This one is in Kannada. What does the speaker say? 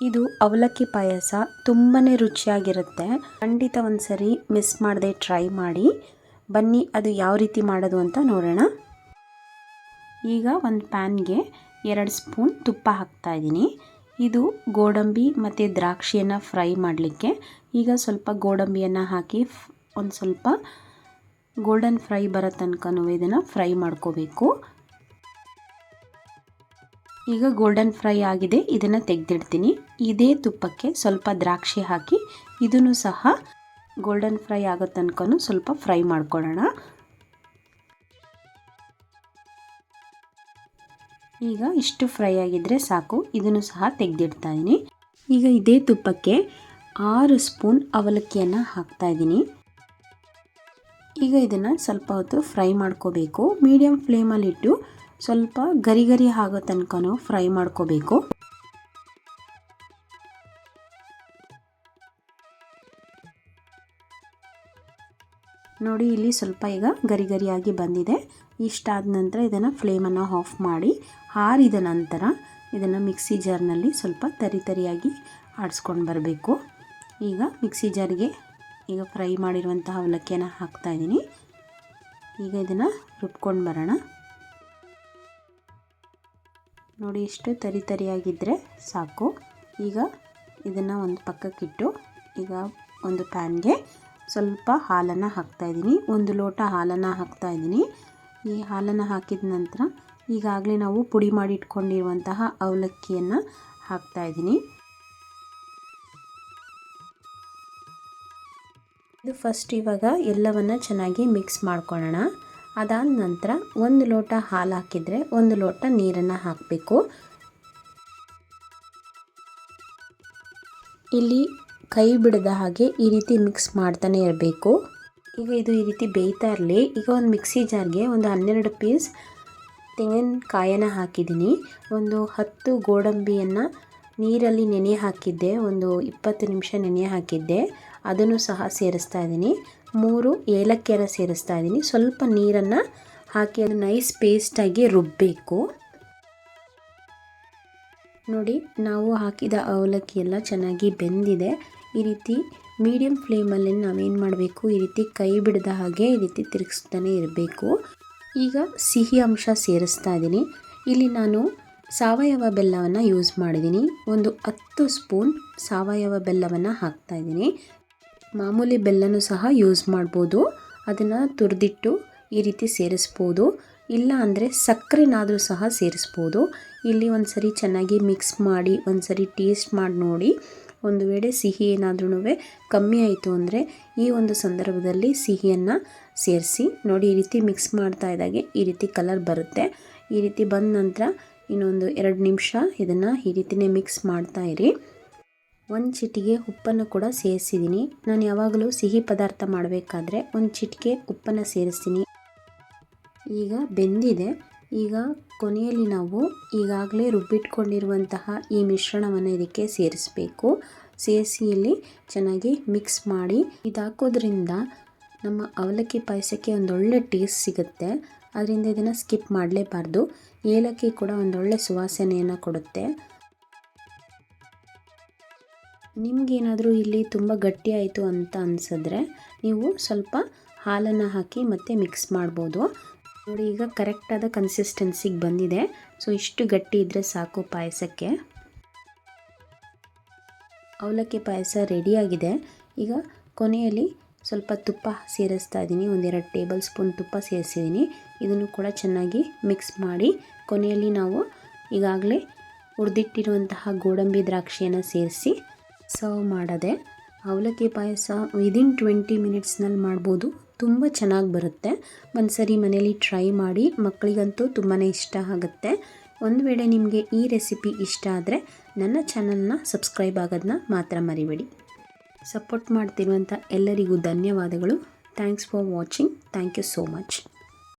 ಇದು ಅವಲಕ್ಕಿ ಪಾಯಸ ತುಂಬಾ ರುಚಿಯಾಗಿರುತ್ತೆ. ಖಂಡಿತ ಒಂದ್ಸರಿ ಮಿಸ್ ಮಾಡದೆ ಟ್ರೈ ಮಾಡಿ. ಬನ್ನಿ ಅದು ಯಾವ ರೀತಿ ಮಾಡೋದು ಅಂತ ನೋಡೋಣ. ಈಗ ಒಂದು ಪ್ಯಾನ್ಗೆ 2 ಸ್ಪೂನ್ ತುಪ್ಪ ಹಾಕ್ತಾ ಇದ್ದೀನಿ. ಇದು ಗೋಡಂಬಿ ಮತ್ತು ದ್ರಾಕ್ಷಿಯನ್ನು ಫ್ರೈ ಮಾಡಲಿಕ್ಕೆ. ಈಗ ಸ್ವಲ್ಪ ಗೋಡಂಬಿಯನ್ನು ಹಾಕಿ ಒಂದು ಸ್ವಲ್ಪ ಗೋಲ್ಡನ್ ಫ್ರೈ ಬರೋ ತನಕ ಇದನ್ನು ಫ್ರೈ ಮಾಡ್ಕೋಬೇಕು. ಈಗ ಗೋಲ್ಡನ್ ಫ್ರೈ ಆಗಿದೆ, ಇದನ್ನು ತೆಗೆದಿಡ್ತೀನಿ. ಇದೇ ತುಪ್ಪಕ್ಕೆ ಸ್ವಲ್ಪ ದ್ರಾಕ್ಷಿ ಹಾಕಿ ಇದನ್ನು ಸಹ ಗೋಲ್ಡನ್ ಫ್ರೈ ಆಗೋ ತನಕ ಸ್ವಲ್ಪ ಫ್ರೈ ಮಾಡ್ಕೊಳ್ಳೋಣ. ಈಗ ಇಷ್ಟು ಫ್ರೈ ಆಗಿದ್ರೆ ಸಾಕು, ಇದನ್ನು ಸಹ ತೆಗೆದಿಡ್ತಾ ಇದ್ದೀನಿ. ಈಗ ಇದೇ ತುಪ್ಪಕ್ಕೆ 6 ಸ್ಪೂನ್ ಅವಲಕ್ಕಿಯನ್ನು ಹಾಕ್ತಾ ಇದ್ದೀನಿ. ಈಗ ಇದನ್ನು ಸ್ವಲ್ಪ ಹೊತ್ತು ಫ್ರೈ ಮಾಡ್ಕೋಬೇಕು. ಮೀಡಿಯಂ ಫ್ಲೇಮಲ್ಲಿಟ್ಟು ಸ್ವಲ್ಪ ಗರಿ ಗರಿ ಆಗೋ ತನಕ ಫ್ರೈ ಮಾಡ್ಕೋಬೇಕು. ನೋಡಿ ಇಲ್ಲಿ ಸ್ವಲ್ಪ ಈಗ ಗರಿ ಗರಿಯಾಗಿ ಬಂದಿದೆ. ಇಷ್ಟಾದ ನಂತರ ಇದನ್ನು ಫ್ಲೇಮನ್ನು ಆಫ್ ಮಾಡಿ ಆರಿದ ನಂತರ ಇದನ್ನು ಮಿಕ್ಸಿ ಜಾರ್ನಲ್ಲಿ ಸ್ವಲ್ಪ ತರಿಯಾಗಿ ಆಡಿಸ್ಕೊಂಡು ಬರಬೇಕು. ಈಗ ಮಿಕ್ಸಿ ಜಾರ್ಗೆ ಈಗ ಫ್ರೈ ಮಾಡಿರುವಂತಹ ಅವಲಕ್ಕಿಯನ್ನು ಹಾಕ್ತಾ ಇದ್ದೀನಿ. ಈಗ ಇದನ್ನು ರುಬ್ಕೊಂಡು ಬರೋಣ. ನೋಡಿ ಇಷ್ಟು ತರಿಯಾಗಿದ್ದರೆ ಸಾಕು. ಈಗ ಇದನ್ನು ಒಂದು ಪಕ್ಕಕ್ಕಿಟ್ಟು ಈಗ ಒಂದು ಪ್ಯಾನ್ಗೆ ಸ್ವಲ್ಪ ಹಾಲನ್ನು ಹಾಕ್ತಾ ಇದ್ದೀನಿ. 1 ಲೋಟ ಹಾಲನ್ನು ಹಾಕ್ತಾ ಇದ್ದೀನಿ. ಈ ಹಾಲನ್ನು ಹಾಕಿದ ನಂತರ ಈಗಾಗಲೇ ನಾವು ಪುಡಿ ಮಾಡಿ ಇಟ್ಕೊಂಡಿರುವಂತಹ ಅವಲಕ್ಕಿಯನ್ನು ಹಾಕ್ತಾ ಇದ್ದೀನಿ. ಇದು ಫಸ್ಟ್ ಇವಾಗ ಎಲ್ಲವನ್ನು ಚೆನ್ನಾಗಿ ಮಿಕ್ಸ್ ಮಾಡ್ಕೊಳ್ಳೋಣ. ಅದಾದ ನಂತರ 1 ಲೋಟ ಹಾಲು ಹಾಕಿದರೆ 1 ಲೋಟ ನೀರನ್ನು ಹಾಕಬೇಕು. ಇಲ್ಲಿ ಕೈ ಬಿಡದ ಹಾಗೆ ಈ ರೀತಿ ಮಿಕ್ಸ್ ಮಾಡ್ತಾನೆ ಇರಬೇಕು. ಈಗ ಇದು ಈ ರೀತಿ ಬೇಯ್ತಾ ಇರಲಿ. ಈಗ ಒಂದು ಮಿಕ್ಸಿ ಜಾರ್ಗೆ ಒಂದು 12 ಪೀಸ್ ತೆಂಗಿನಕಾಯನ್ನು ಹಾಕಿದ್ದೀನಿ. ಒಂದು 10 ಗೋಡಂಬಿಯನ್ನು ನೀರಲ್ಲಿ ನೆನೆ ಹಾಕಿದ್ದೆ, ಒಂದು 20 ನಿಮಿಷ ನೆನೆ ಹಾಕಿದ್ದೆ, ಅದನ್ನು ಸಹ ಸೇರಿಸ್ತಾ ಇದ್ದೀನಿ. 3 ಏಲಕ್ಕಿಯನ್ನು ಸೇರಿಸ್ತಾ ಇದ್ದೀನಿ. ಸ್ವಲ್ಪ ನೀರನ್ನು ಹಾಕಿ ಅದು ನೈಸ್ ಪೇಸ್ಟಾಗಿ ರುಬ್ಬಬೇಕು. ನೋಡಿ ನಾವು ಹಾಕಿದ ಅವಲಕ್ಕಿ ಎಲ್ಲ ಚೆನ್ನಾಗಿ ಬೆಂದಿದೆ. ಈ ರೀತಿ ಮೀಡಿಯಂ ಫ್ಲೇಮಲ್ಲಿ ನಾವೇನು ಮಾಡಬೇಕು, ಈ ರೀತಿ ಕೈ ಬಿಡದ ಹಾಗೆ ಈ ರೀತಿ ತಿರುಗಿಸ್ತಾನೆ ಇರಬೇಕು. ಈಗ ಸಿಹಿ ಅಂಶ ಸೇರಿಸ್ತಾ ಇದ್ದೀನಿ. ಇಲ್ಲಿ ನಾನು ಸಾವಯವ ಬೆಲ್ಲವನ್ನು ಯೂಸ್ ಮಾಡಿದ್ದೀನಿ. ಒಂದು 10 ಸ್ಪೂನ್ ಸಾವಯವ ಬೆಲ್ಲವನ್ನು ಹಾಕ್ತಾ ಇದ್ದೀನಿ. ಮಾಮೂಲಿ ಬೆಲ್ಲನೂ ಸಹ ಯೂಸ್ ಮಾಡ್ಬೋದು. ಅದನ್ನು ತುರಿದಿಟ್ಟು ಈ ರೀತಿ ಸೇರಿಸ್ಬೋದು. ಇಲ್ಲ ಅಂದರೆ ಸಕ್ಕರೆನಾದರೂ ಸಹ ಸೇರಿಸ್ಬೋದು. ಇಲ್ಲಿ ಒಂದು ಸರಿ ಚೆನ್ನಾಗಿ ಮಿಕ್ಸ್ ಮಾಡಿ ಒಂದು ಸರಿ ಟೇಸ್ಟ್ ಮಾಡಿ ನೋಡಿ. ಒಂದು ವೇಳೆ ಸಿಹಿ ಏನಾದ್ರೂ ಕಮ್ಮಿ ಆಯಿತು ಅಂದರೆ ಈ ಒಂದು ಸಂದರ್ಭದಲ್ಲಿ ಸಿಹಿಯನ್ನು ಸೇರಿಸಿ. ನೋಡಿ ಈ ರೀತಿ ಮಿಕ್ಸ್ ಮಾಡ್ತಾ ಇದ್ದಾಗೆ ಈ ರೀತಿ ಕಲರ್ ಬರುತ್ತೆ. ಈ ರೀತಿ ಬಂದ ನಂತರ ಇನ್ನೊಂದು 2 ನಿಮಿಷ ಇದನ್ನು ಈ ರೀತಿಯೇ ಮಿಕ್ಸ್ ಮಾಡ್ತಾ ಇರಿ. 1 ಚಿಟಿಕೆ ಉಪ್ಪನ್ನು ಕೂಡ ಸೇರಿಸಿದ್ದೀನಿ. ನಾನು ಯಾವಾಗಲೂ ಸಿಹಿ ಪದಾರ್ಥ ಮಾಡಬೇಕಾದ್ರೆ 1 ಚಿಟಿಕೆ ಉಪ್ಪನ್ನು ಸೇರಿಸ್ತೀನಿ. ಈಗ ಬೆಂದಿದೆ. ಈಗ ಕೊನೆಯಲ್ಲಿ ನಾವು ಈಗಾಗಲೇ ರುಬ್ಬಿಟ್ಕೊಂಡಿರುವಂತಹ ಈ ಮಿಶ್ರಣವನ್ನು ಇದಕ್ಕೆ ಸೇರಿಸಬೇಕು. ಸೇರಿಸಿ ಇಲ್ಲಿ ಚೆನ್ನಾಗಿ ಮಿಕ್ಸ್ ಮಾಡಿ. ಇದು ಹಾಕೋದ್ರಿಂದ ನಮ್ಮ ಅವಲಕ್ಕಿ ಪಾಯಸಕ್ಕೆ ಒಂದೊಳ್ಳೆ ಟೇಸ್ಟ್ ಸಿಗುತ್ತೆ. ಅದರಿಂದ ಇದನ್ನು ಸ್ಕಿಪ್ ಮಾಡಲೇಬಾರ್ದು. ಏಲಕ್ಕಿ ಕೂಡ ಒಂದೊಳ್ಳೆ ಸುವಾಸನೆಯನ್ನು ಕೊಡುತ್ತೆ. ನಿಮಗೇನಾದರೂ ಇಲ್ಲಿ ತುಂಬ ಗಟ್ಟಿ ಆಯಿತು ಅಂತ ಅನಿಸಿದ್ರೆ ನೀವು ಸ್ವಲ್ಪ ಹಾಲನ್ನು ಹಾಕಿ ಮತ್ತೆ ಮಿಕ್ಸ್ ಮಾಡ್ಬೋದು. ನೋಡಿ ಈಗ ಕರೆಕ್ಟಾದ ಕನ್ಸಿಸ್ಟೆನ್ಸಿಗೆ ಬಂದಿದೆ. ಸೊ ಇಷ್ಟು ಗಟ್ಟಿ ಇದ್ದರೆ ಸಾಕು ಪಾಯಸಕ್ಕೆ. ಅವಲಕ್ಕಿ ಪಾಯಸ ರೆಡಿಯಾಗಿದೆ. ಈಗ ಕೊನೆಯಲ್ಲಿ ಸ್ವಲ್ಪ ತುಪ್ಪ ಸೇರಿಸ್ತಾ ಇದ್ದೀನಿ. 1-2 ಟೇಬಲ್ ಸ್ಪೂನ್ ತುಪ್ಪ ಸೇರಿಸಿದ್ದೀನಿ. ಇದನ್ನು ಕೂಡ ಚೆನ್ನಾಗಿ ಮಿಕ್ಸ್ ಮಾಡಿ ಕೊನೆಯಲ್ಲಿ ನಾವು ಈಗಾಗಲೇ ಹುರಿದಿಟ್ಟಿರುವಂತಹ ಗೋಡಂಬಿ ದ್ರಾಕ್ಷಿಯನ್ನು ಸೇರಿಸಿ ಸರ್ವ್ ಮಾಡೋದೆ. ಅವಲಕ್ಕಿ ಪಾಯಸ ವಿದಿನ್ 20 ಮಿನಿಟ್ಸ್ನಲ್ಲಿ ಮಾಡ್ಬೋದು. ತುಂಬ ಚೆನ್ನಾಗಿ ಬರುತ್ತೆ. ಒಂದು ಸರಿ ಮನೇಲಿ ಟ್ರೈ ಮಾಡಿ. ಮಕ್ಕಳಿಗಂತೂ ತುಂಬಾ ಇಷ್ಟ ಆಗುತ್ತೆ. ಒಂದು ವೇಳೆ ನಿಮಗೆ ಈ ರೆಸಿಪಿ ಇಷ್ಟ ಆದರೆ ನನ್ನ ಚಾನಲ್ನ ಸಬ್ಸ್ಕ್ರೈಬ್ ಆಗೋದನ್ನ ಮಾತ್ರ ಮರಿಬೇಡಿ. ಸಪೋರ್ಟ್ ಮಾಡ್ತಿರುವಂಥ ಎಲ್ಲರಿಗೂ ಧನ್ಯವಾದಗಳು. Thanks for watching. Thank you so much.